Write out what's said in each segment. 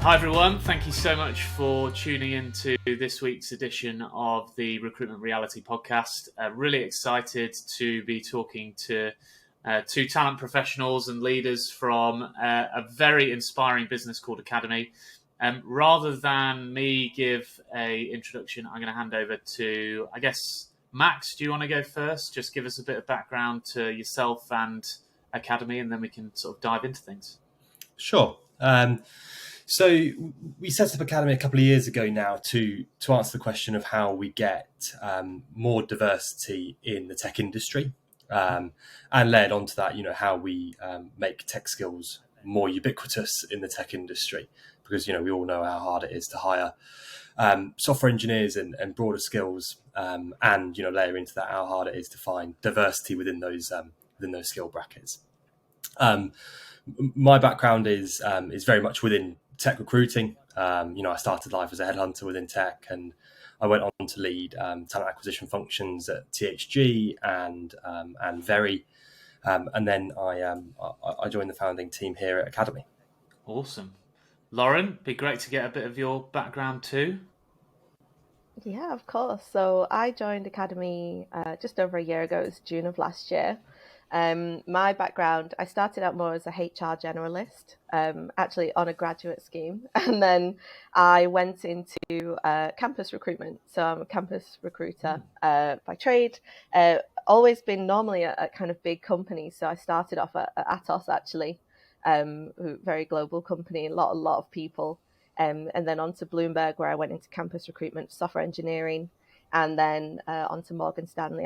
Hi everyone, thank you so much for tuning in to this week's edition of the Recruitment Reality podcast. Really excited to be talking to two talent professionals and leaders from a very inspiring business called Academy. Rather than me give a introduction, I'm going to hand over to, I guess, Max. Do you want to go first? Just give us a bit of background to yourself and Academy, and then we can sort of dive into things. Sure. So we set up Academy a couple of years ago now to answer the question of how we get more diversity in the tech industry, and led onto that, how we make tech skills more ubiquitous in the tech industry, because we all know how hard it is to hire software engineers and broader skills, and layer into that how hard it is to find diversity within those skill brackets. My background is very much within tech recruiting. I started life as a headhunter within tech, and I went on to lead talent acquisition functions at THG and Very, and then I joined the founding team here at Academy. Awesome. Lauren, it'd be great to get a bit of your background too. Yeah, of course. So I joined Academy just over a year ago. It was June of last year. My background, I started out more as a HR generalist, actually on a graduate scheme. And then I went into campus recruitment. So I'm a campus recruiter by trade. Always been normally at kind of big companies. So I started off at Atos, actually, very global company, a lot of people. And then on to Bloomberg, where I went into campus recruitment, software engineering. And then on to Morgan Stanley,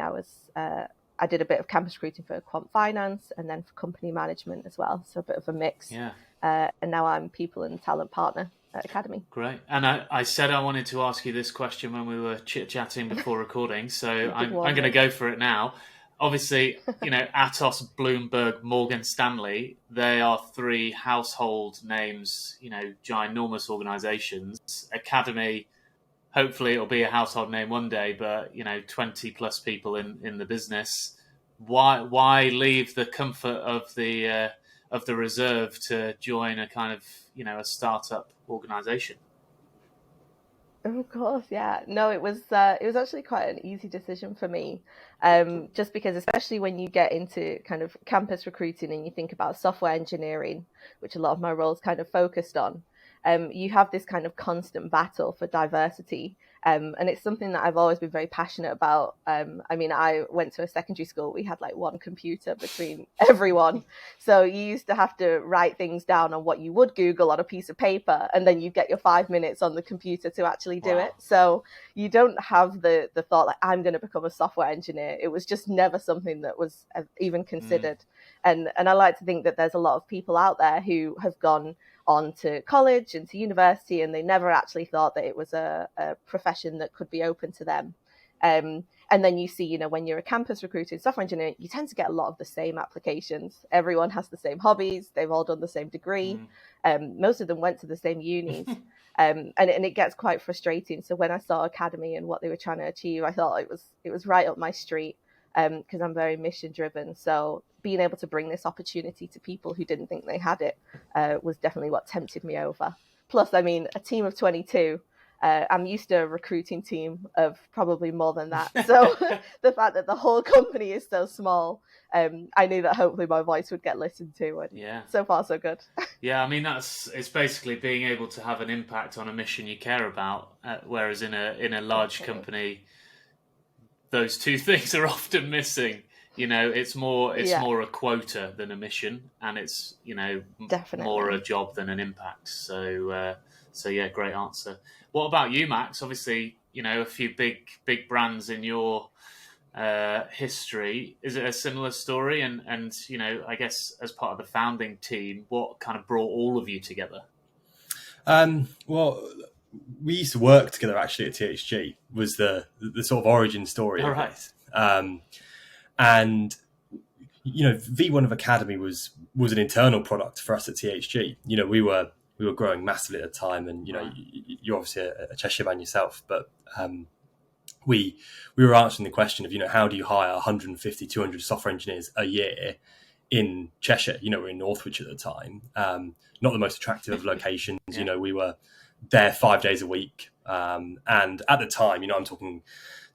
I did a bit of campus recruiting for quant finance and then for company management as well. So a bit of a mix. Yeah. And now I'm people and talent partner at Academy. Great. And I said I wanted to ask you this question when we were chit-chatting before recording. So I'm going to go for it now. Obviously, Atos, Bloomberg, Morgan Stanley, they are three household names, ginormous organizations. Academy, hopefully it'll be a household name one day, but 20 plus people in the business. Why leave the comfort of the reserve to join a kind of a startup organization? Of course, yeah. No, it was actually quite an easy decision for me, just because especially when you get into kind of campus recruiting and you think about software engineering, which a lot of my roles kind of focused on. You have this kind of constant battle for diversity. And it's something that I've always been very passionate about. I went to a secondary school. We had like one computer between everyone. So you used to have to write things down on what you would Google on a piece of paper, and then you get your 5 minutes on the computer to actually do it. So you don't have the thought like, I'm going to become a software engineer. It was just never something that was even considered. And I like to think that there's a lot of people out there who have gone on to college and to university, and they never actually thought that it was a profession that could be open to them. And then you see, when you're a campus recruiter in software engineering, you tend to get a lot of the same applications. Everyone has the same hobbies. They've all done the same degree. Most of them went to the same unis. And it gets quite frustrating. So when I saw Academy and what they were trying to achieve, I thought it was right up my street, because I'm very mission driven. So being able to bring this opportunity to people who didn't think they had it was definitely what tempted me over. Plus, a team of 22, I'm used to a recruiting team of probably more than that. So the fact that the whole company is so small, I knew that hopefully my voice would get listened to. And so far, so good. Yeah, it's basically being able to have an impact on a mission you care about, whereas in a large company, those two things are often missing. It's more a quota than a mission, and it's definitely more a job than an impact. So yeah, great answer. What about you, Max? Obviously, a few big brands in your history. Is it a similar story? And I guess as part of the founding team, what kind of brought all of you together? Well, we used to work together actually at THG. Was the sort of origin story. All right. And V1 of Academy was an internal product for us at THG. We were growing massively at the time, and you're obviously a Cheshire man yourself, but we were answering the question of how do you hire 150, 200 software engineers a year in Cheshire. We're in Northwich at the time. Not the most attractive of locations. Yeah. We were there 5 days a week. And at the time, I'm talking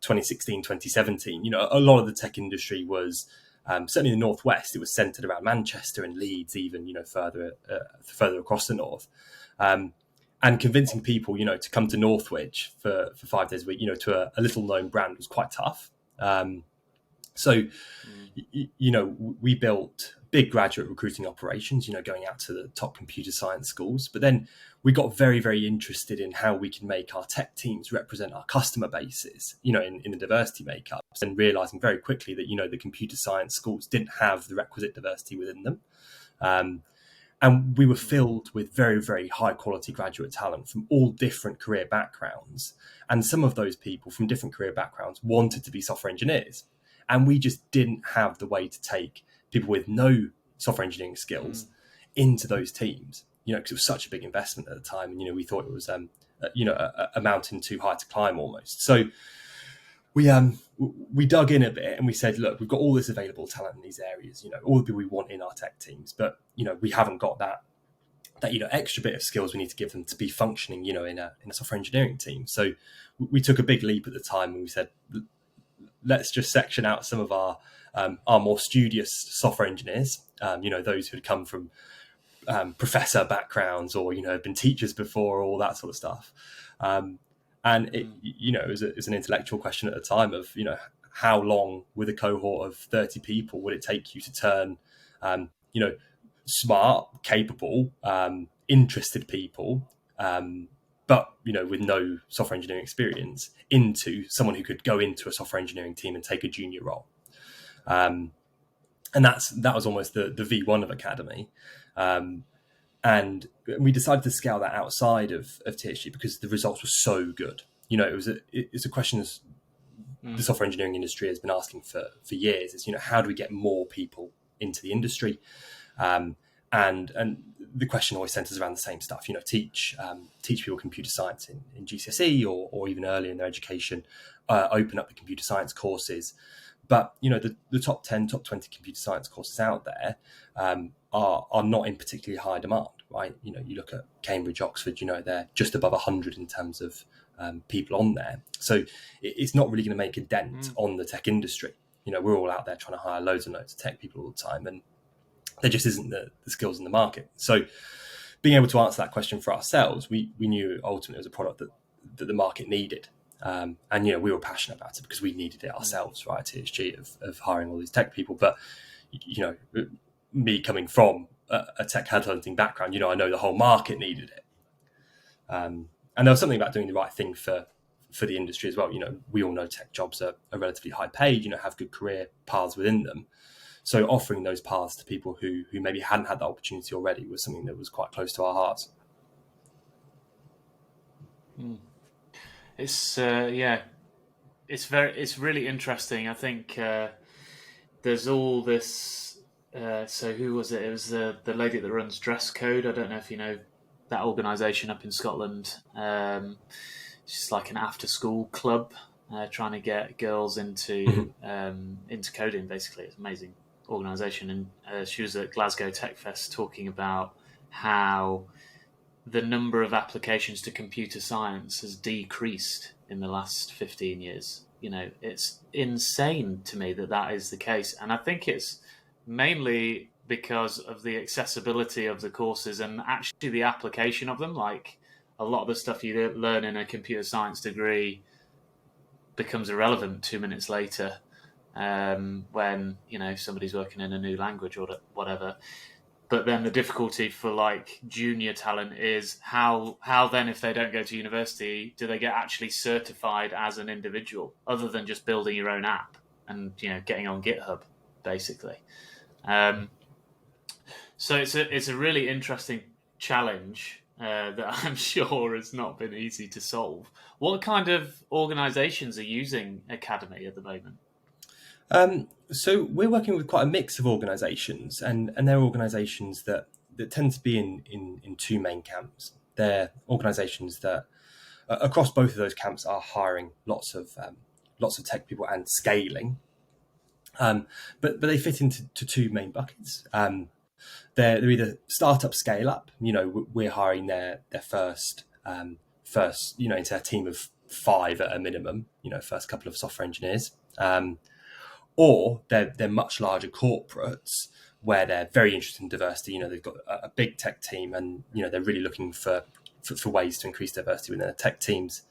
2016, 2017, a lot of the tech industry was certainly in the Northwest. It was centered around Manchester and Leeds, even, further across the north. And convincing people, to come to Northwich for 5 days a week, to a little known brand was quite tough. We built big graduate recruiting operations, going out to the top computer science schools. But then we got very, very interested in how we can make our tech teams represent our customer bases, in the diversity makeups, and realizing very quickly that, the computer science schools didn't have the requisite diversity within them. And we were filled with very, very high quality graduate talent from all different career backgrounds. And some of those people from different career backgrounds wanted to be software engineers. And we just didn't have the way to take people with no software engineering skills into those teams, because it was such a big investment at the time. And, we thought it was, a mountain too high to climb almost. So we dug in a bit and we said, look, we've got all this available talent in these areas, all the people we want in our tech teams, but, we haven't got that extra bit of skills we need to give them to be functioning, in a software engineering team. So we took a big leap at the time and we said, let's just section out some of our more studious software engineers, those who had come from professor backgrounds or, have been teachers before, all that sort of stuff. And it was an intellectual question at the time of, how long with a cohort of 30 people would it take you to turn, smart, capable, interested people, but, with no software engineering experience into someone who could go into a software engineering team and take a junior role. And that was almost the V1 of Academy. And we decided to scale that outside of THG because the results were so good. It's a question the software engineering industry has been asking for years. Is, how do we get more people into the industry? And the question always centers around the same stuff. Teach people computer science in GCSE or even earlier in their education. Open up the computer science courses. But, the top 10, top 20 computer science courses out there are not in particularly high demand, right? You look at Cambridge, Oxford, they're just above 100 in terms of people on there. So it's not really going to make a dent on the tech industry. We're all out there trying to hire loads and loads of tech people all the time, and there just isn't the skills in the market. So being able to answer that question for ourselves, we knew ultimately it was a product that the market needed. And, we were passionate about it because we needed it ourselves, right? THG of hiring all these tech people. But, me coming from a tech headhunting background, I know the whole market needed it. And there was something about doing the right thing for the industry as well. We all know tech jobs are relatively high paid, have good career paths within them. So offering those paths to people who maybe hadn't had that opportunity already was something that was quite close to our hearts. It's it's really interesting. I think there's all this. So who was it? It was the lady that runs Dress Code. I don't know if you know that organisation up in Scotland. She's like an after-school club trying to get girls into coding. Basically, it's an amazing organisation. And she was at Glasgow Tech Fest talking about how the number of applications to computer science has decreased in the last 15 years. It's insane to me that is the case. And I think it's mainly because of the accessibility of the courses and actually the application of them. Like a lot of the stuff you learn in a computer science degree becomes irrelevant 2 minutes later when, somebody's working in a new language or whatever. But then the difficulty for like junior talent is how then if they don't go to university, do they get actually certified as an individual other than just building your own app and getting on GitHub basically. So it's a really interesting challenge that I'm sure has not been easy to solve. What kind of organisations are using Academy at the moment? So we're working with quite a mix of organisations, and they're organisations that tend to be in two main camps. They're organisations that across both of those camps are hiring lots of tech people and scaling. But they fit into two main buckets. They're either startup scale up. We're hiring their first into a team of 5 at a minimum. First couple of software engineers, or they're much larger corporates where they're very interested in diversity. They've got a big tech team, and they're really looking for ways to increase diversity within their tech teams,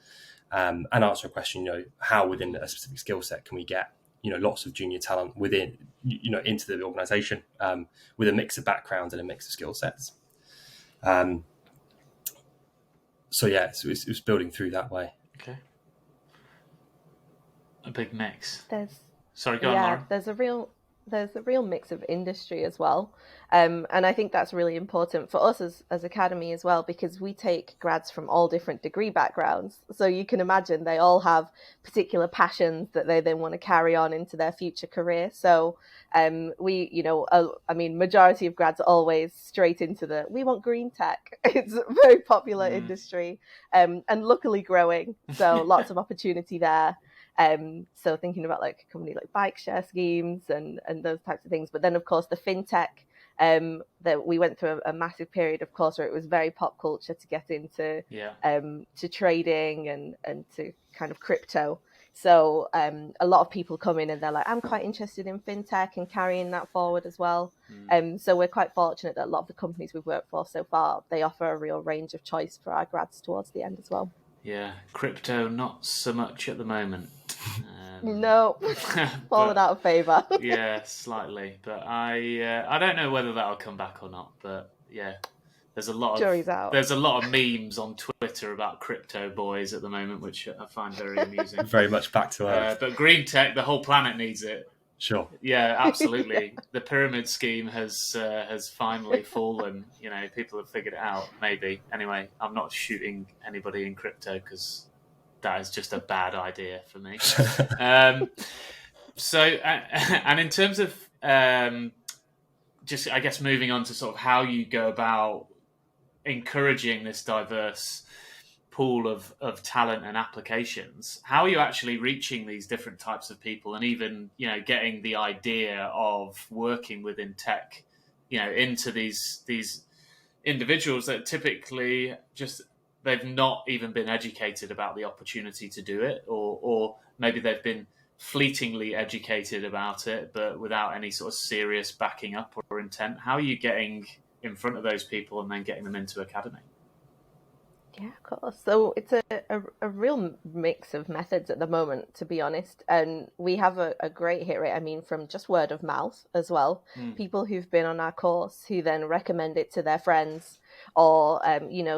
and answer a question. How within a specific skill set can we get lots of junior talent within into the organization, with a mix of backgrounds and a mix of skill sets. So it was building through that way. Okay. A big mix. Sorry, go on, Lauren. There's a real mix of industry as well. And I think that's really important for us as Academy as well, because we take grads from all different degree backgrounds. So you can imagine they all have particular passions that they then want to carry on into their future career. So majority of grads are always straight into we want green tech. It's a very popular industry, and luckily growing. So lots of opportunity there. So thinking about like a company like bike share schemes and those types of things. But then, of course, the fintech, that we went through a massive period, of course, where it was very pop culture to get into to trading and to kind of crypto. So a lot of people come in and they're like, I'm quite interested in fintech and carrying that forward as well. So we're quite fortunate that a lot of the companies we've worked for so far, they offer a real range of choice for our grads towards the end as well. Yeah, crypto not so much at the moment. No, fallen out of favour. Yeah, slightly. But I don't know whether that'll come back or not. But yeah, there's a lot of memes on Twitter about crypto boys at the moment, which I find very amusing. Very much back to earth. But green tech, the whole planet needs it. Sure. Yeah, absolutely. The pyramid scheme has finally fallen. People have figured it out. Maybe. Anyway, I'm not shooting anybody in crypto because that is just a bad idea for me. So, and in terms of just, I guess, moving on to sort of how you go about encouraging this diverse pool of talent and applications, how are you actually reaching these different types of people, and even getting the idea of working within tech into these individuals that typically just they've not even been educated about the opportunity to do it, or maybe they've been fleetingly educated about it but without any sort of serious backing up or intent? How are you getting in front of those people and then getting them into Academy? Yeah, of course. So it's a real mix of methods at the moment, to be honest. And we have a great hit rate, from just word of mouth as well. People who've been on our course who then recommend it to their friends, or,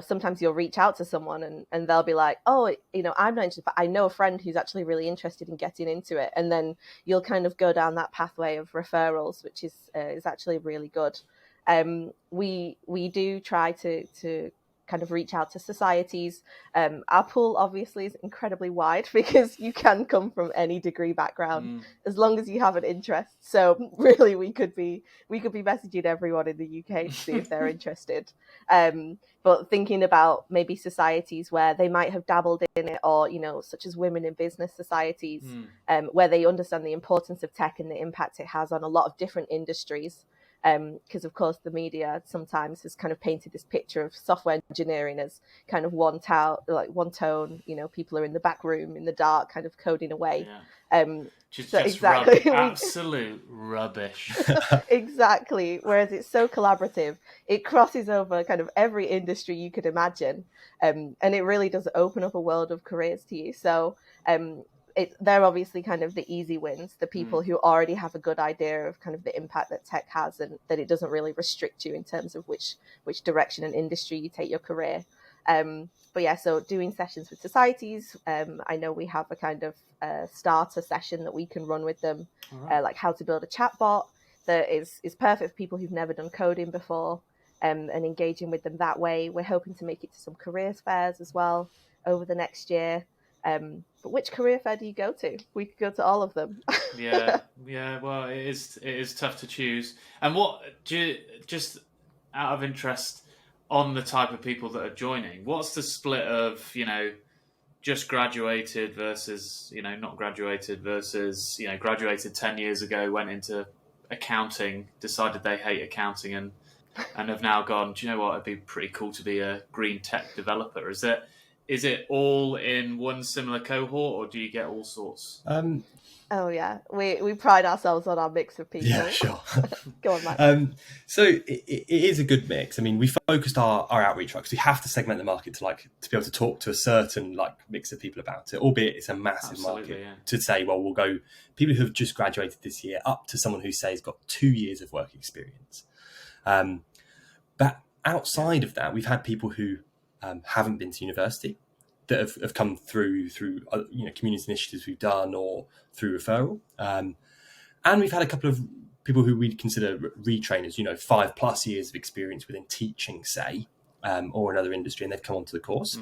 sometimes you'll reach out to someone and they'll be like, oh, I'm not interested, but I know a friend who's actually really interested in getting into it. And then you'll kind of go down that pathway of referrals, which is actually really good. We do try to kind of reach out to societies. Our pool obviously is incredibly wide because you can come from any degree background as long as you have an interest. So really we could be messaging everyone in the UK to see if they're interested. But thinking about maybe societies where they might have dabbled in it, or, such as women in business societies, where they understand the importance of tech and the impact it has on a lot of different industries. Because of course the media sometimes has kind of painted this picture of software engineering as kind of one tone, people are in the back room in the dark kind of coding away. Just exactly absolute rubbish. Exactly. Whereas it's so collaborative, it crosses over kind of every industry you could imagine, and it really does open up a world of careers to you. So they're obviously kind of the easy wins, the people who already have a good idea of kind of the impact that tech has, and that it doesn't really restrict you in terms of which direction and industry you take your career. But yeah, so doing sessions with societies, I know we have a kind of starter session that we can run with them, like how to build a chatbot that is perfect for people who've never done coding before, and engaging with them that way. We're hoping to make it to some careers fairs as well over the next year. But which career fair do you go to? We could go to all of them. Yeah. Well, it is tough to choose. And what just out of interest on the type of people that are joining, what's the split of just graduated versus, not graduated versus, graduated 10 years ago, went into accounting, decided they hate accounting and have now gone, do you know what, it'd be pretty cool to be a green tech developer. Is it all in one similar cohort, or do you get all sorts? Oh yeah, we pride ourselves on our mix of people. Yeah, sure. Go on, Max. So it is a good mix. I mean, we focused our outreach, right, because we have to segment the market to be able to talk to a certain mix of people about it, albeit it's a massive market. Yeah. To say, well, we'll go people who have just graduated this year up to someone who has got 2 years of work experience. But outside of that, we've had people who haven't been to university, that have come through community initiatives we've done or through referral, and we've had a couple of people who we'd consider retrainers, 5+ years of experience within teaching, say, or another industry, and they've come onto the course.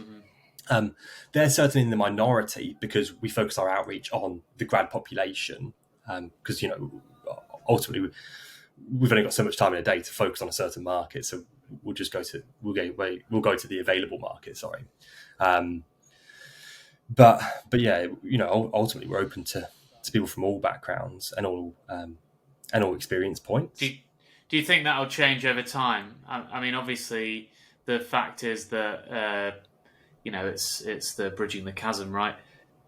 Mm-hmm. They're certainly in the minority because we focus our outreach on the grad population, because ultimately we've only got so much time in a day to focus on a certain market, so we'll go to the available market. Sorry. But yeah, ultimately we're open to people from all backgrounds and all experience points. Do you think that'll change over time? I mean, obviously, the fact is that it's the bridging the chasm, right?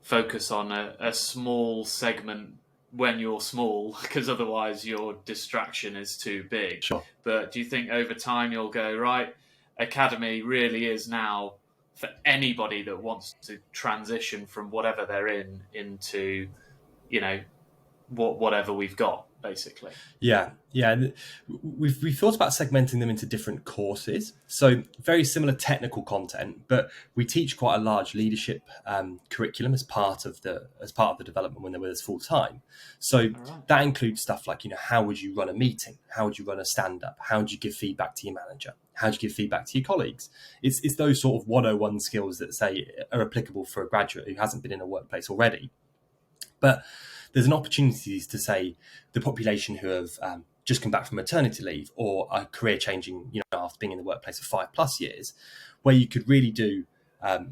Focus on a small segment when you're small, because otherwise your distraction is too big. Sure. But do you think over time you'll go, right, Academy really is now for anybody that wants to transition from whatever they're in into, whatever we've got, basically? Yeah. We've thought about segmenting them into different courses. So very similar technical content, but we teach quite a large leadership curriculum as part of the development when they're with us full time. So that includes stuff like, how would you run a meeting? How would you run a stand-up? How would you give feedback to your manager? How do you give feedback to your colleagues? It's those sort of 101 skills that, say, are applicable for a graduate who hasn't been in a workplace already. But there's an opportunity to, say, the population who have just come back from maternity leave or are career changing, after being in the workplace for 5+ years, where you could really do,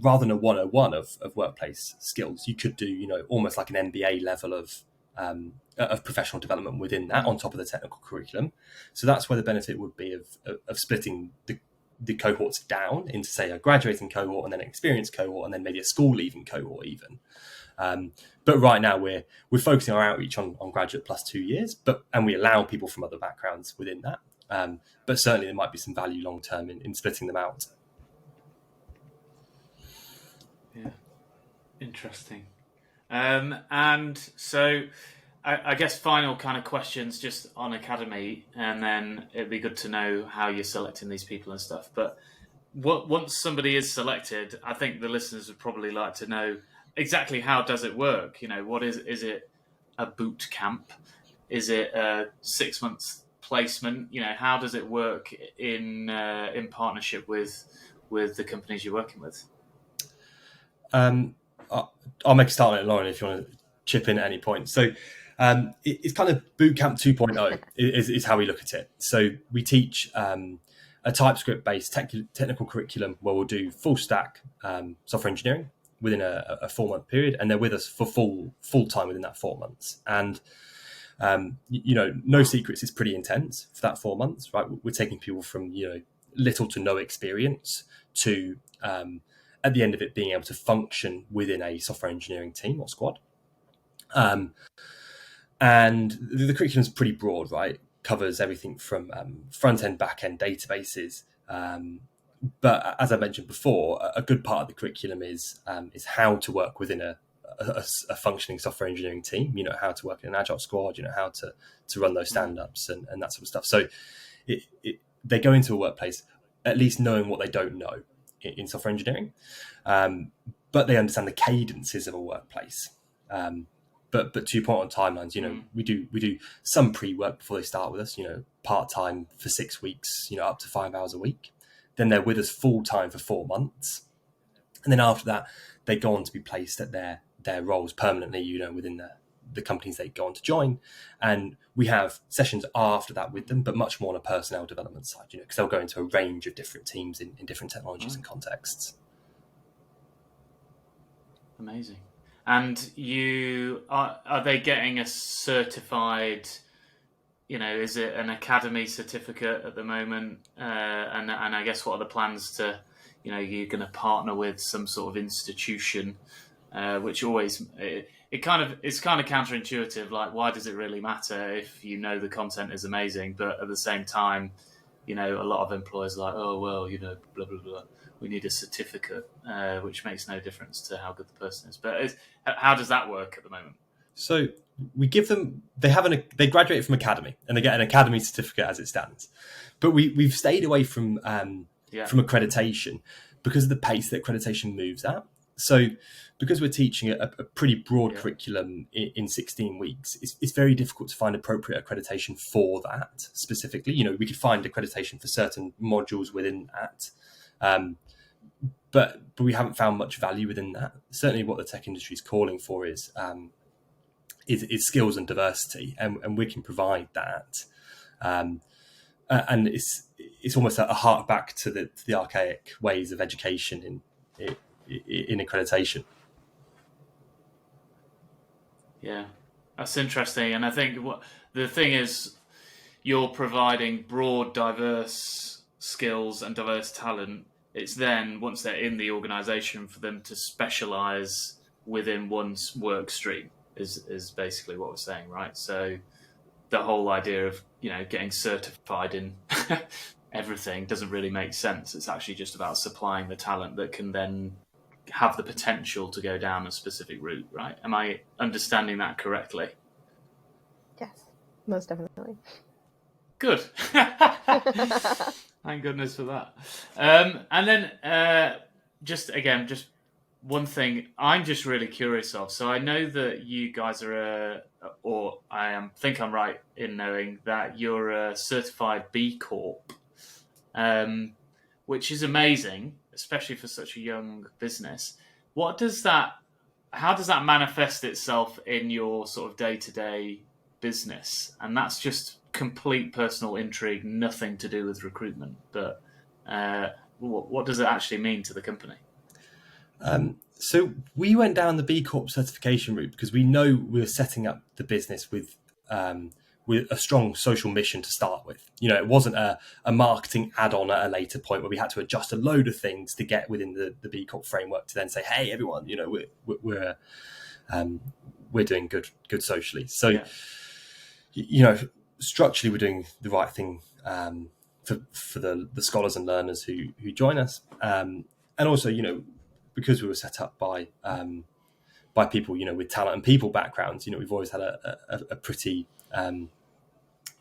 rather than a 101 of workplace skills, you could do, almost like an MBA level of professional development within that, on top of the technical curriculum. So that's where the benefit would be of splitting the cohorts down into, say, a graduating cohort and then an experienced cohort and then maybe a school leaving cohort even. But right now we're focusing our outreach on graduate plus 2 years, and we allow people from other backgrounds within that. But certainly there might be some value long term in splitting them out. Yeah, interesting. And so I guess final kind of questions just on Academy, and then it'd be good to know how you're selecting these people and stuff. But once somebody is selected, I think the listeners would probably like to know exactly how does it work. What is it a boot camp? Is it a 6 months placement? How does it work in partnership with the companies you're working with? I'll make a start on it, Lauren, if you want to chip in at any point. So it's kind of bootcamp 2.0 is how we look at it. So we teach a TypeScript-based technical curriculum where we'll do full stack software engineering within a 4-month period, and they're with us for full time within that 4 months. And no secrets, it's pretty intense for that 4 months, right? We're taking people from little to no experience to at the end of it being able to function within a software engineering team or squad. And the curriculum is pretty broad, right? Covers everything from front end, back end databases. But as I mentioned before, a good part of the curriculum is how to work within a functioning software engineering team. How to work in an agile squad. How to run those stand-ups and that sort of stuff. So they go into a workplace at least knowing what they don't know in software engineering, but they understand the cadences of a workplace. But to your point on timelines, we do some pre-work before they start with us. Part-time for 6 weeks. Up to 5 hours a week. Then they're with us full time for 4 months, and then after that, they go on to be placed at their roles permanently. Within the companies they go on to join, and we have sessions after that with them, but much more on a personnel development side. Because they'll go into a range of different teams in different technologies and contexts. Amazing. And are they getting a certified, is it an academy certificate at the moment? And I guess what are the plans to, you're going to partner with some sort of institution, which always, it's kind of counterintuitive. Like, why does it really matter if the content is amazing? But at the same time, a lot of employers are like, oh, well, blah, blah, blah. We need a certificate, which makes no difference to how good the person is. But how does that work at the moment? So we give them, they graduate from academy and they get an academy certificate as it stands. But we've stayed away from accreditation because of the pace that accreditation moves at. So because we're teaching a pretty broad curriculum in 16 weeks, it's very difficult to find appropriate accreditation for that specifically. We could find accreditation for certain modules within that. But we haven't found much value within that. Certainly what the tech industry is calling for is skills and diversity, and we can provide that. And it's almost a hark back to the archaic ways of education in accreditation. Yeah, that's interesting. And I think the thing is, you're providing broad, diverse skills and diverse talent. It's then, once they're in the organisation, for them to specialise within one work stream is basically what we're saying, right? So the whole idea of, getting certified in everything doesn't really make sense. It's actually just about supplying the talent that can then have the potential to go down a specific route, right? Am I understanding that correctly? Yes, most definitely. Good. Thank goodness for that. And then just one thing I'm just really curious of. So I know that you guys are think I'm right in knowing that you're a certified B Corp, which is amazing, especially for such a young business. How does that manifest itself in your sort of day-to-day business? And that's just complete personal intrigue, nothing to do with recruitment. But what does it actually mean to the company? So we went down the B Corp certification route because we know we were setting up the business with a strong social mission to start with. It wasn't a marketing add-on at a later point where we had to adjust a load of things to get within the B Corp framework to then say, hey, everyone, we're doing good socially. So, structurally, we're doing the right thing for the scholars and learners who join us, and also, because we were set up by people, with talent and people backgrounds. We've always had a pretty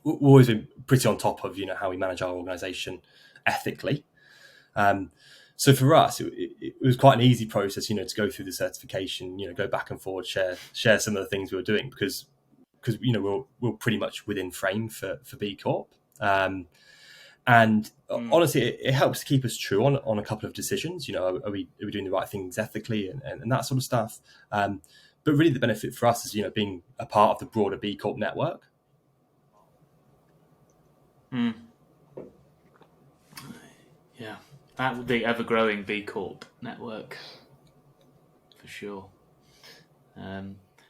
we've always been pretty on top of how we manage our organisation ethically. So for us, it was quite an easy process, to go through the certification, go back and forward, share some of the things we were doing because we're pretty much within frame for B Corp. And honestly, it helps to keep us true on a couple of decisions. Are we doing the right things ethically and that sort of stuff? But really, the benefit for us is being a part of the broader B Corp network. Yeah, that the ever-growing B Corp network for sure.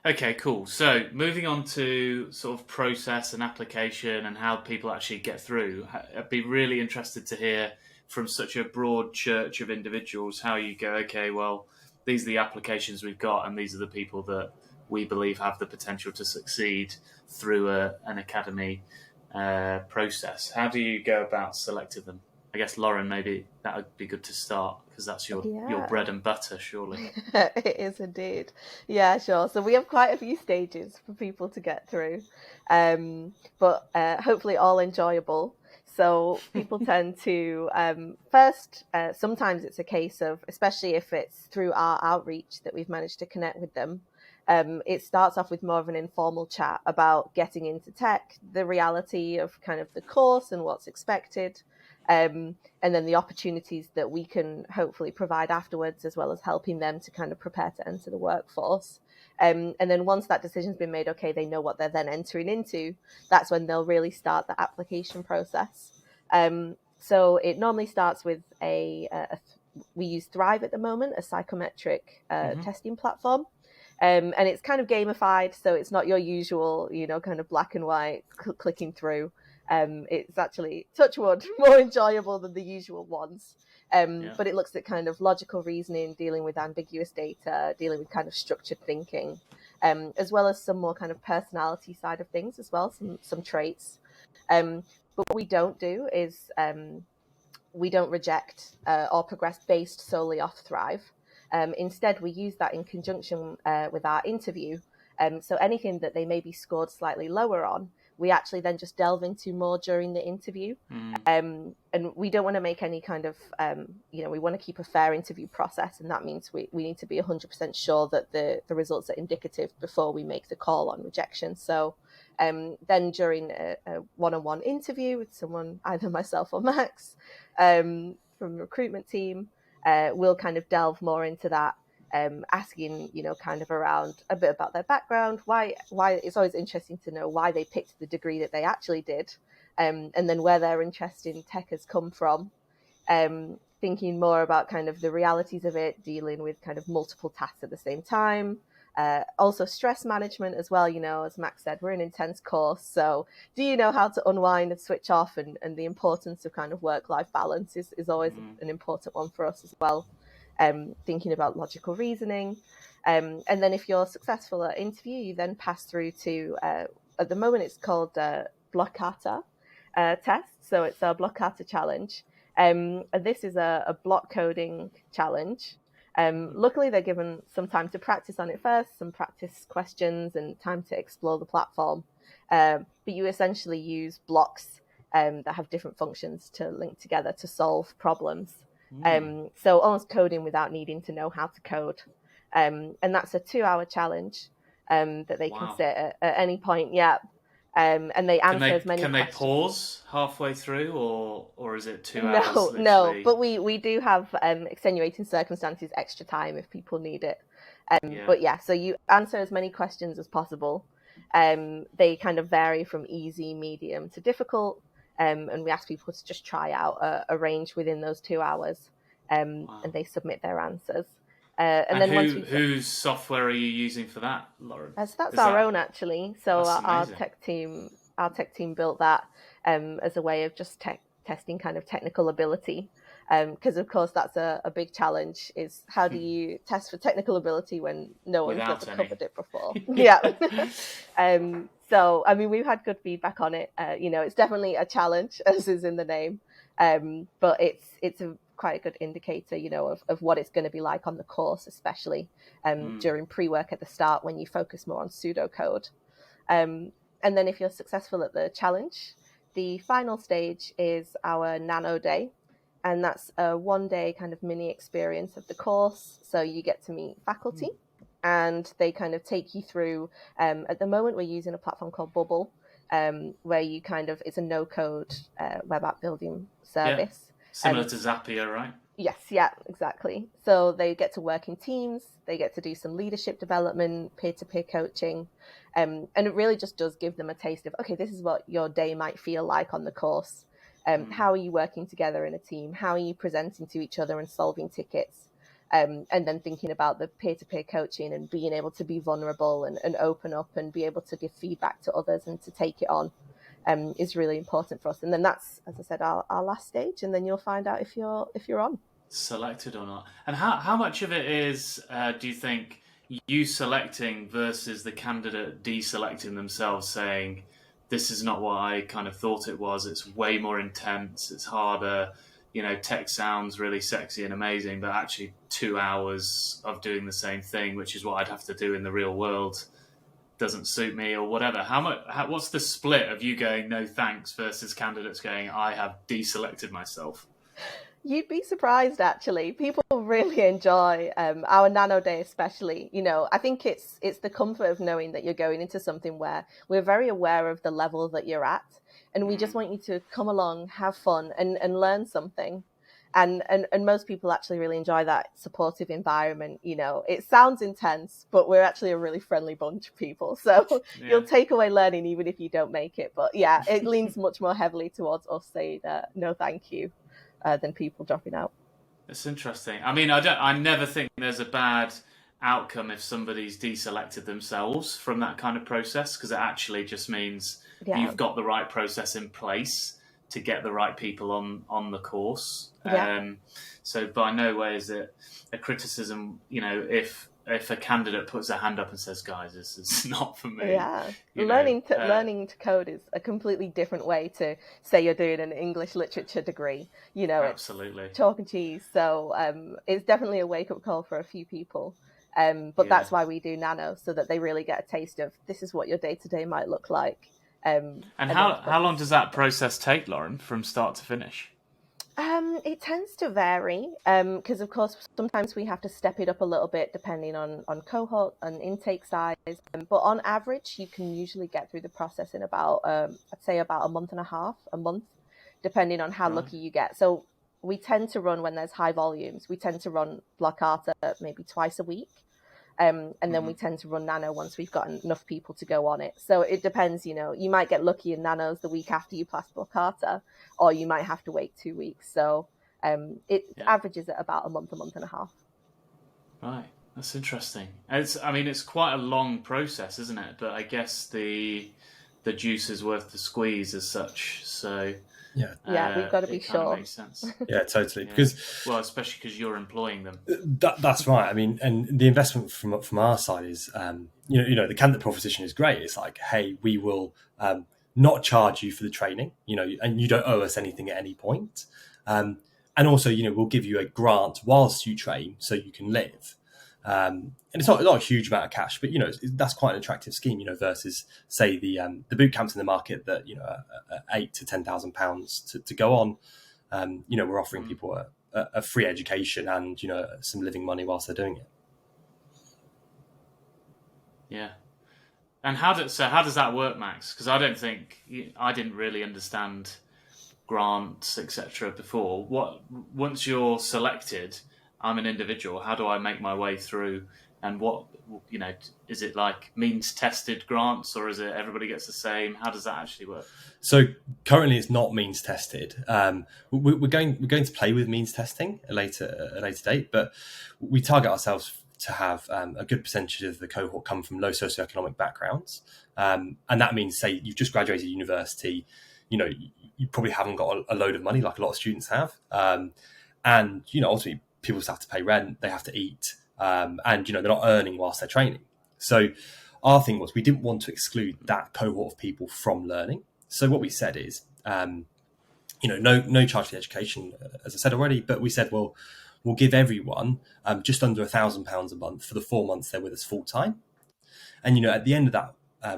Okay, cool. So moving on to sort of process and application and how people actually get through, I'd be really interested to hear from such a broad church of individuals how you go, okay, well, these are the applications we've got and these are the people that we believe have the potential to succeed through an academy process. How do you go about selecting them? I guess, Lauren, maybe that would be good to start because that's your bread and butter, surely. It is indeed. Yeah, sure. So we have quite a few stages for people to get through, but hopefully all enjoyable. So people tend to, first, sometimes it's a case of, especially if it's through our outreach that we've managed to connect with them, it starts off with more of an informal chat about getting into tech, the reality of kind of the course and what's expected. And then the opportunities that we can hopefully provide afterwards, as well as helping them to kind of prepare to enter the workforce. And then once that decision's been made, okay, they know what they're then entering into, that's when they'll really start the application process. So it normally starts with a we use Thrive at the moment, a psychometric testing platform. And it's kind of gamified, so it's not your usual, kind of black and white clicking through. It's actually, touch wood, more enjoyable than the usual ones. But it looks at kind of logical reasoning, dealing with ambiguous data, dealing with kind of structured thinking, as well as some more kind of personality side of things as well, some traits. But what we don't do is we don't reject or progress based solely off Thrive. Instead, we use that in conjunction with our interview. So anything that they may be scored slightly lower on, we actually then just delve into more during the interview. And we don't want to make any kind of, we want to keep a fair interview process. And that means we need to be 100% sure that the results are indicative before we make the call on rejection. So then during a one-on-one interview with someone, either myself or Max from the recruitment team, we'll kind of delve more into that, asking, kind of around a bit about their background, why it's always interesting to know why they picked the degree that they actually did, and then where their interest in tech has come from, thinking more about kind of the realities of it, dealing with kind of multiple tasks at the same time. Also stress management as well, as Max said, we're an intense course. So do you know how to unwind and switch off, and the importance of kind of work-life balance is always an important one for us as well. Thinking about logical reasoning. And then if you're successful at interview, you then pass through to, at the moment it's called Blockata test. So it's a Blockata challenge. And this is a block coding challenge. Luckily, they're given some time to practice on it first, some practice questions and time to explore the platform. But you essentially use blocks that have different functions to link together to solve problems. So almost coding without needing to know how to code. And that's a 2-hour challenge that they can sit at any point. Yeah. And they answer as many questions. Can they pause halfway through, or is it 2 hours? Literally? No, but we do have extenuating circumstances, extra time if people need it. But yeah, so you answer as many questions as possible. They kind of vary from easy, medium to difficult. And we ask people to just try out a range within those 2 hours, and they submit their answers. And then whose software are you using for that, Lauren? So that's our own, actually. So our tech team built that as a way of just testing kind of technical ability. Because of course that's a big challenge, is how do you test for technical ability when no one's ever covered it before? Yeah. So I mean, we've had good feedback on it. It's definitely a challenge, as is in the name. But it's quite a good indicator, of what it's going to be like on the course, especially during pre-work at the start when you focus more on pseudocode. And then if you're successful at the challenge, the final stage is our nano day. And that's a 1-day kind of mini experience of the course. So you get to meet faculty and they kind of take you through, at the moment we're using a platform called Bubble, where you it's a no-code web app building service. Yeah. Similar to Zapier, right? Yes, yeah, exactly. So they get to work in teams, they get to do some leadership development, peer-to-peer coaching, and it really just does give them a taste of, okay, this is what your day might feel like on the course. How are you working together in a team? How are you presenting to each other and solving tickets? And then thinking about the peer-to-peer coaching and being able to be vulnerable and open up and be able to give feedback to others and to take it on is really important for us. And then that's, as I said, our last stage. And then you'll find out if you're on. Selected or not. And how much of it is, do you think, you selecting versus the candidate deselecting themselves, saying, this is not what I kind of thought it was. It's way more intense. It's harder. Tech sounds really sexy and amazing, but actually 2 hours of doing the same thing, which is what I'd have to do in the real world, doesn't suit me, or whatever. What's the split of you going, no thanks, versus candidates going, I have deselected myself? You'd be surprised, actually. People really enjoy our nano day, especially. I think it's the comfort of knowing that you're going into something where we're very aware of the level that you're at, and we just want you to come along, have fun, and learn something. And most people actually really enjoy that supportive environment. It sounds intense, but we're actually a really friendly bunch of people. So you'll take away learning even if you don't make it. But yeah, it leans much more heavily towards us saying no, thank you. Than people dropping out. It's interesting. I mean, I never think there's a bad outcome if somebody's deselected themselves from that kind of process, because it actually just means Yeah. you've got the right process in place to get the right people on the course. Yeah. So by no way is it a criticism. If a candidate puts their hand up and says, "Guys, this is not for me." Yeah, learning to code is a completely different way to say you're doing an English literature degree. Absolutely. It's chalk and cheese. So it's definitely a wake up call for a few people. But that's why we do Nano, so that they really get a taste of this is what your day to day might look like. And how long does that process take, Lauren, from start to finish? It tends to vary because, of course, sometimes we have to step it up a little bit depending on cohort and intake size. But on average, you can usually get through the process in about, I'd say, about a month and a half, a month, depending on how lucky you get. So we tend to run, when there's high volumes, we tend to run Blockata maybe twice a week. And then we tend to run Nano once we've got enough people to go on it. So it depends, you might get lucky in Nanos the week after you pass Blockata, or you might have to wait 2 weeks. So it averages at about a month and a half. Right, that's interesting. It's quite a long process, isn't it? But I guess the juice is worth the squeeze as such. So yeah, we've got to be sure. Makes sense. Yeah, totally. Yeah. Because especially because you're employing them. That's right. I mean, and the investment from our side is, the candidate proposition is great. It's like, hey, we will not charge you for the training, and you don't owe us anything at any point. And also, we'll give you a grant whilst you train, so you can live. And it's not a huge amount of cash, but that's quite an attractive scheme, versus say the boot camps in the market that are £8,000 to £10,000 to go on. We're offering people a free education and some living money whilst they're doing it. Yeah. And how does that work, Max? Because I didn't really understand grants, etc. before. Once you're selected, I'm an individual. How do I make my way through? And is it like means tested grants, or is it everybody gets the same? How does that actually work? So currently it's not means tested. We're going to play with means testing at a later date, but we target ourselves to have a good percentage of the cohort come from low socioeconomic backgrounds. And that means, say, you've just graduated university, you probably haven't got a load of money like a lot of students have. And ultimately people have to pay rent, they have to eat, and they're not earning whilst they're training. So our thing was, we didn't want to exclude that cohort of people from learning. So what we said is, no charge for the education, as I said already, but we said, well, we'll give everyone just under £1,000 a month for the 4 months they're with us full time. And, at the end of that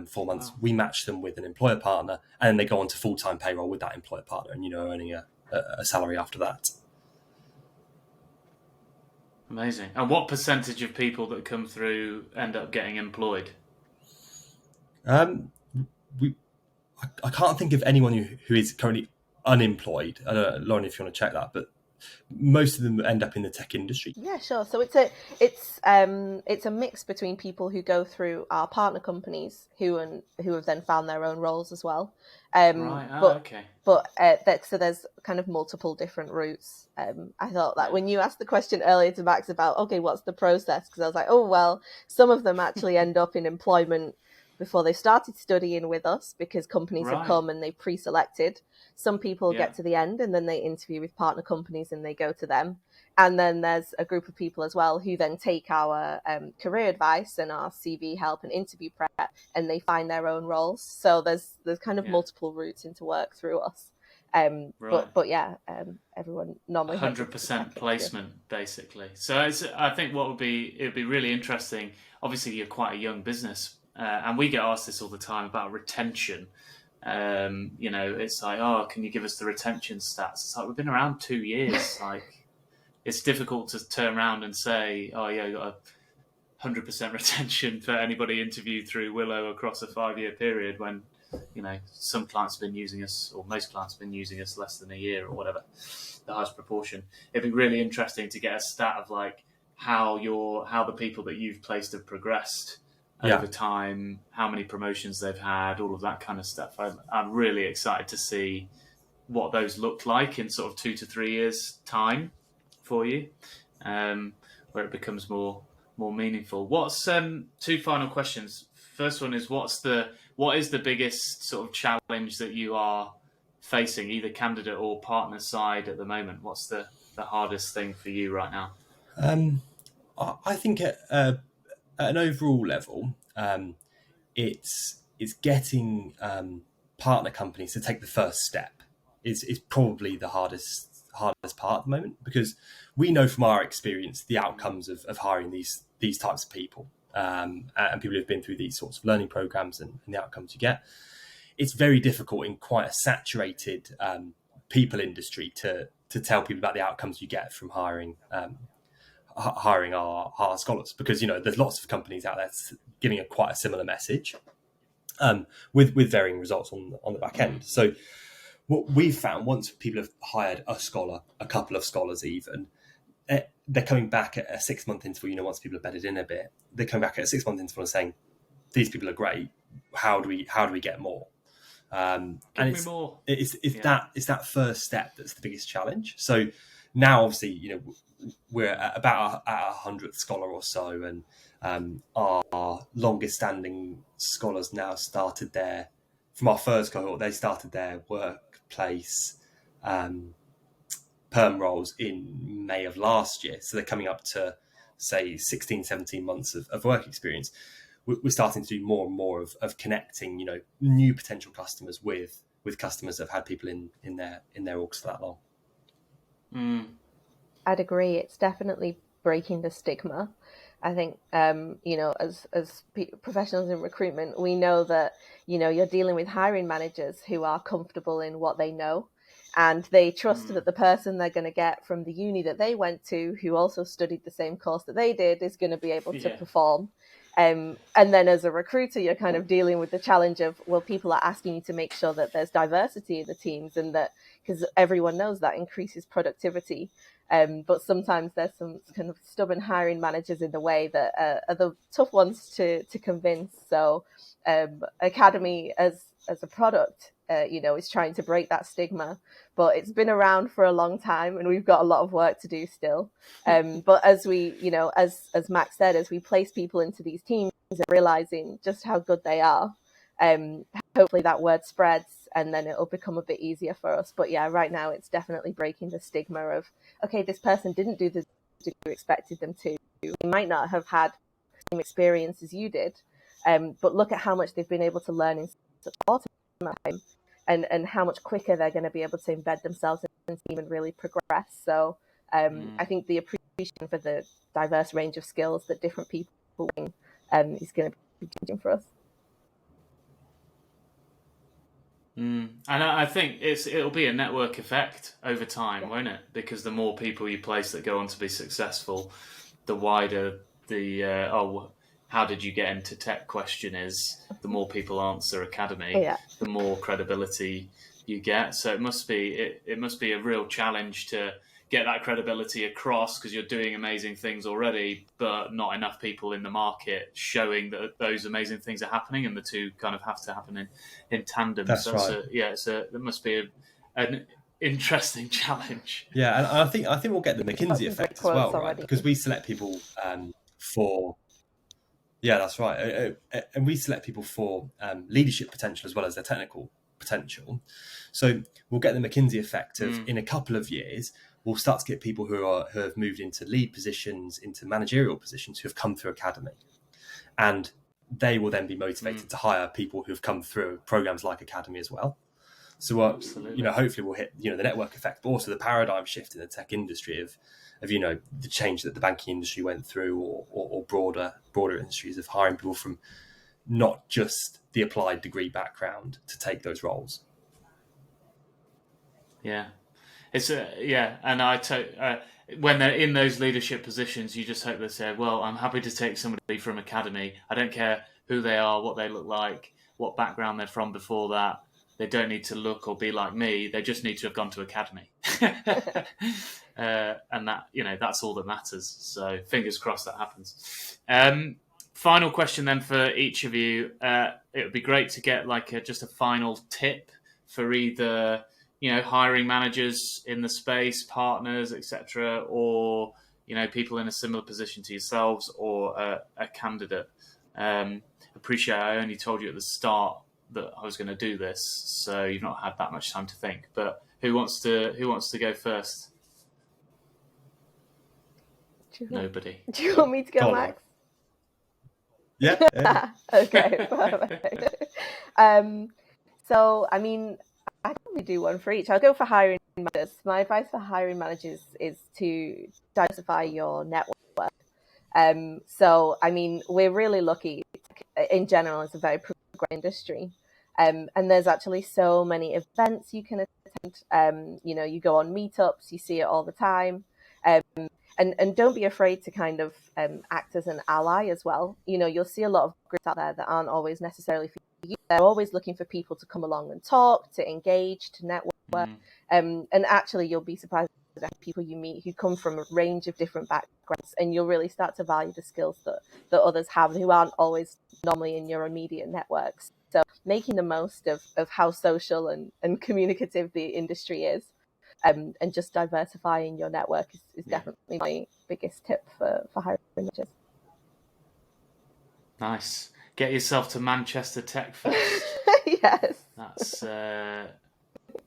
4 months, we match them with an employer partner, and then they go on to full-time payroll with that employer partner and, earning a salary after that. Amazing. And what percentage of people that come through end up getting employed? I can't think of anyone who is currently unemployed. I don't know, Lauren, if you want to check that, but most of them end up in the tech industry. Yeah, sure. So it's a mix between people who go through our partner companies who have then found their own roles as well. Right. Okay. But so there's kind of multiple different routes. I thought that when you asked the question earlier to Max about, okay, what's the process? Because I was like, oh, well, some of them actually end up in employment before they started studying with us, because companies have come and they've pre-selected. Some people get to the end and then they interview with partner companies and they go to them. And then there's a group of people as well who then take our career advice and our CV help and interview prep, and they find their own roles. So there's kind of multiple routes into work through us. But everyone normally 100% placement, basically. So I think it would be really interesting. Obviously, you're quite a young business, and we get asked this all the time about retention. It's like, oh, can you give us the retention stats? It's like, we've been around 2 years. Like, it's difficult to turn around and say, oh yeah, you got a 100% retention for anybody interviewed through Willow across a 5-year period, when some clients have been using us, or most clients have been using us less than a year, or whatever, the highest proportion. It'd be really interesting to get a stat of like how the people that you've placed have progressed over time, how many promotions they've had, all of that kind of stuff. I'm really excited to see what those look like in sort of 2 to 3 years time for you, where it becomes more meaningful. What's two final questions? First one is what is the biggest sort of challenge that you are facing, either candidate or partner side at the moment? What's the hardest thing for you right now? I think at an overall level, it's getting partner companies to take the first step is probably the hardest part at the moment, because we know from our experience the outcomes of hiring these types of people, and people who've been through these sorts of learning programs and the outcomes you get. It's very difficult in quite a saturated people industry to tell people about the outcomes you get from hiring our scholars, because there's lots of companies out there giving quite a similar message, with varying results on the back end. So what we've found, once people have hired a scholar, a couple of scholars even, they're coming back at a 6-month interval. once people are bedded in a bit, they're coming back at a 6-month interval and saying, these people are great, how do we get more? And it's more. It's that first step that's the biggest challenge. So now, obviously, we're at about a 100th scholar or so, and our longest standing scholars now started from our first cohort, they started their workplace perm roles in May of last year. So they're coming up to, say, 16, 17 months of work experience. We're starting to do more and more of connecting, new potential customers with customers that have had people in their orgs for that long. I'd agree. It's definitely breaking the stigma. I think, as professionals in recruitment, we know that, you're dealing with hiring managers who are comfortable in what they know, and they trust that the person they're going to get from the uni that they went to, who also studied the same course that they did, is going to be able to perform. And then as a recruiter, you're kind of dealing with the challenge of, well, people are asking you to make sure that there's diversity in the teams, and that, because everyone knows that increases productivity. But sometimes there's some kind of stubborn hiring managers in the way that are the tough ones to convince. So Academy as a product, is trying to break that stigma, but it's been around for a long time and we've got a lot of work to do still. But as we, as Max said, as we place people into these teams and realizing just how good they are, hopefully that word spreads and then it'll become a bit easier for us. But yeah, right now it's definitely breaking the stigma of, okay, this person didn't do the degree you expected them to. They might not have had the same experience as you did, but look at how much they've been able to learn in such a short amount of time, and how much quicker they're going to be able to embed themselves in the team and really progress. So I think the appreciation for the diverse range of skills that different people bring is going to be changing for us. And I think it'll be a network effect over time, won't it? Because the more people you place that go on to be successful, the wider the how did you get into tech question is. The more people answer Academy, the more credibility you get. So it must be a real challenge to get that credibility across, because you're doing amazing things already, but not enough people in the market showing that those amazing things are happening, and the two kind of have to happen in tandem. That's right. It must be an interesting challenge. Yeah, and I think we'll get the McKinsey effect as well, right? Because we select people for. Yeah, that's right. And we select people for leadership potential as well as their technical potential. So we'll get the McKinsey effect of in a couple of years, we'll start to get people who have moved into lead positions, into managerial positions, who have come through Academy. And they will then be motivated to hire people who have come through programs like Academy as well. So hopefully we'll hit the network effect, but also the paradigm shift in the tech industry of the change that the banking industry went through, or broader industries, of hiring people from not just the applied degree background to take those roles. Yeah, and when they're in those leadership positions, you just hope they say, well, I'm happy to take somebody from Academy. I don't care who they are, what they look like, what background they're from before that. They don't need to look or be like me. They just need to have gone to Academy. And that, that's all that matters. So fingers crossed that happens. Final question then for each of you. It would be great to get just a final tip for either hiring managers in the space, partners, etc., or people in a similar position to yourselves, or a candidate. Appreciate I only told you at the start that I was going to do this, so you've not had that much time to think. But who wants to go first? Nobody. Do you want me to go, Max? Yeah. Okay, perfect. So, I mean, I can only do one for each. I'll go for hiring managers. My advice for hiring managers is to diversify your network. So, I mean, we're really lucky. In general, it's a very progressive industry. And there's actually so many events you can attend. You go on meetups, you see it all the time. And don't be afraid to kind of act as an ally as well. You'll see a lot of groups out there that aren't always necessarily for you. They're always looking for people to come along and talk, to engage, to network. And actually, you'll be surprised at people you meet who come from a range of different backgrounds, and you'll really start to value the skills that others have who aren't always normally in your immediate networks. So making the most of how social and communicative the industry is. And just diversifying your network is definitely my biggest tip for hiring managers. Nice. Get yourself to Manchester Tech Fest. Yes. That's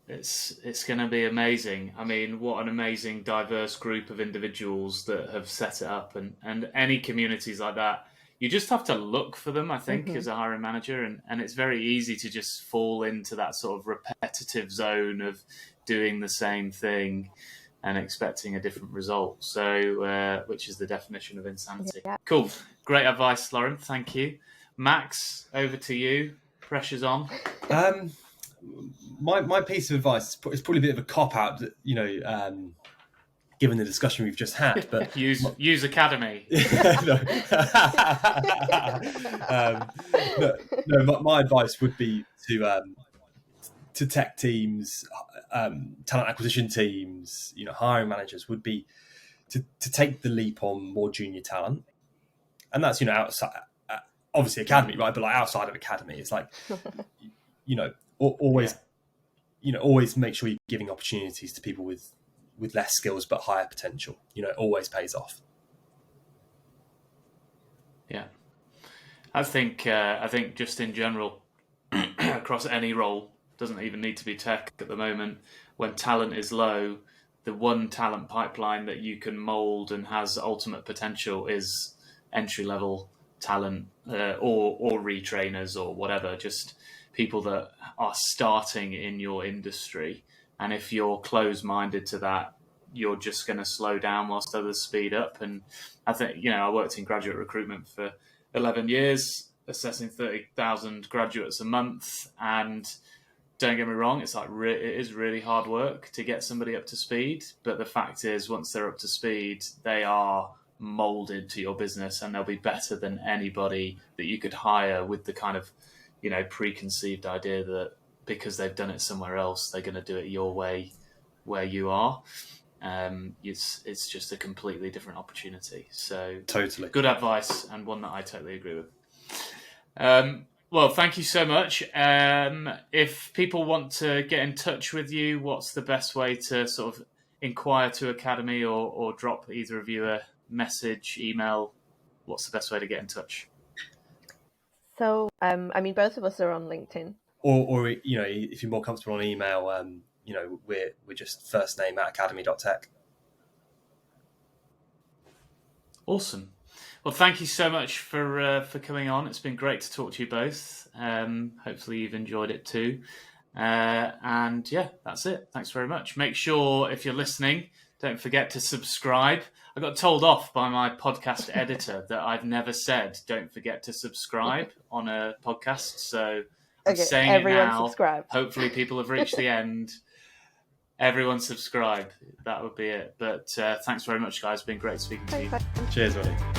it's going to be amazing. I mean, what an amazing, diverse group of individuals that have set it up, and any communities like that. You just have to look for them, I think, as a hiring manager, and it's very easy to just fall into that sort of repetitive zone of doing the same thing and expecting a different result. So, which is the definition of insanity. Yeah. Cool. Great advice, Lauren. Thank you. Max, over to you. Pressure's on. My piece of advice is probably a bit of a cop-out, given the discussion we've just had. But use Academy. My advice would be to tech teams, talent acquisition teams, hiring managers, would be to take the leap on more junior talent, and that's outside, obviously Academy, right? But like outside of Academy, it's like always make sure you're giving opportunities to people with less skills but higher potential. Always pays off. Yeah, I think just in general across any role, doesn't even need to be tech at the moment, when talent is low, the one talent pipeline that you can mold and has ultimate potential is entry-level talent or retrainers or whatever, just people that are starting in your industry. And if you're closed-minded to that, you're just going to slow down whilst others speed up. And I think, I worked in graduate recruitment for 11 years, assessing 30,000 graduates a month, and don't get me wrong, it's like it is really hard work to get somebody up to speed. But the fact is, once they're up to speed, they are molded to your business, and they'll be better than anybody that you could hire with the kind of, preconceived idea that because they've done it somewhere else, they're going to do it your way where you are. It's just a completely different opportunity. So totally good advice, and one that I totally agree with. Well, thank you so much. If people want to get in touch with you, what's the best way to sort of inquire to Academy or drop either of you a message, email? What's the best way to get in touch? So, both of us are on LinkedIn. Or if you're more comfortable on email, we're just first name at academy.tech. Awesome. Well, thank you so much for coming on. It's been great to talk to you both. Hopefully you've enjoyed it too. And yeah, that's it. Thanks very much. Make sure, if you're listening, don't forget to subscribe. I got told off by my podcast editor that I've never said don't forget to subscribe on a podcast. So I'm saying it now. Subscribe. Hopefully people have reached the end. Everyone subscribe. That would be it. But thanks very much, guys. It's been great speaking to you. Cheers, buddy.